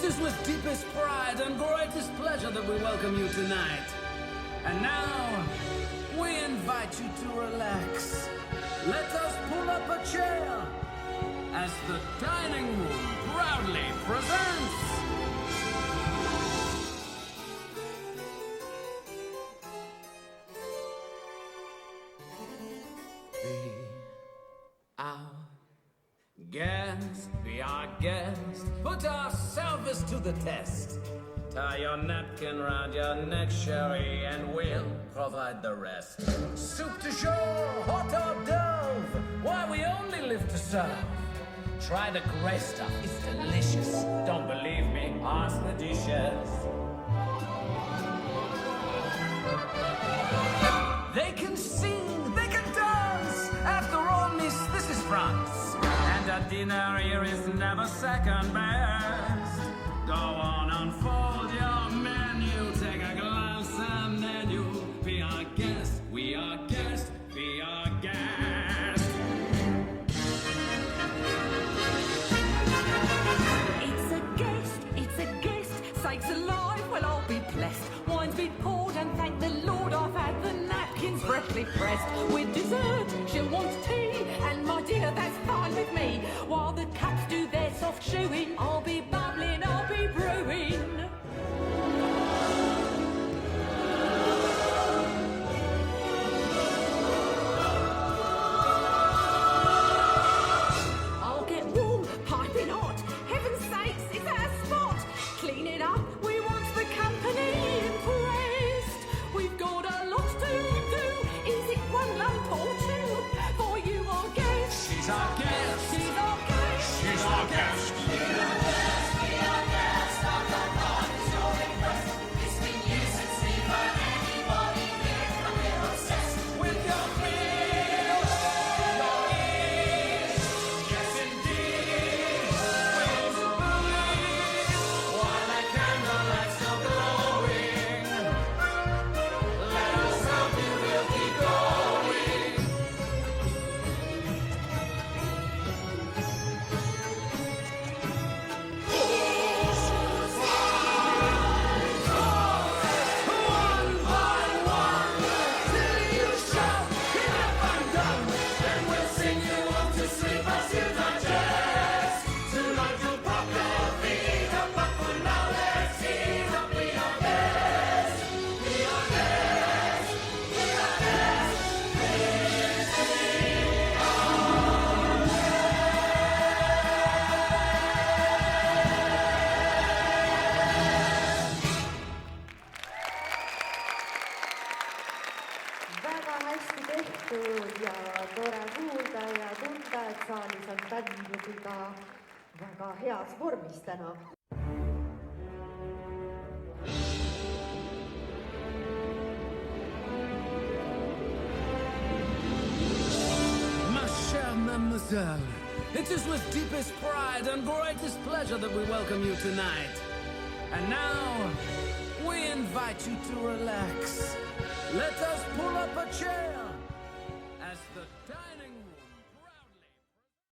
It is with deepest pride and greatest pleasure that we welcome you tonight. And now, we invite you to relax. Let us pull up a chair as the dining room proudly presents... Be our guest, put our service to the test. Tie your napkin round your neck, Sherry, and we'll provide the rest. Soup du jour, hot hors d'oeuvre, why we only live to serve. Try the gray stuff, it's delicious. Don't believe me, ask the dishes. They can sing, they can dance. After all, miss, this is France. And a dinner here is never second best. Go on, unfold your menu. Take a glance and then you'll be our guest. We are guest, be our guest. It's a guest. Sakes alive, well I'll be blessed. Wine's been poured and thank the Lord I've had the napkins freshly pressed. With dessert, she'll want tea, and my dear, that's fine with me. While the cups do their soft chewing, I'll be bubbling, I'll be brewing. I'll get warm, piping hot. Heaven's sakes, it's our spot. Clean it up, we want the company impressed. We've got a lot to do. Is it one lump or two? For you, our guest. She's our guest. She's our guest. She's our guest. With your feel, your ease, yes indeed, with believe, while that candlelight's still glowing, let us help you, we'll keep going. One by one, till you shout, enough I'm done, and we'll sing you off to sleep as you digest. Tonight you'll pop your feet up, but for now let's hear up, be our guest, be our guest, be our guest, väga hästi tehtud ja tore kuulda ja tunda, et saalis on bänd ka väga heas vormis täna. Ma chère mademoiselle, it is with deepest pride and greatest pleasure that we welcome you tonight. And now, we invite you to relax. Let us pull up a chair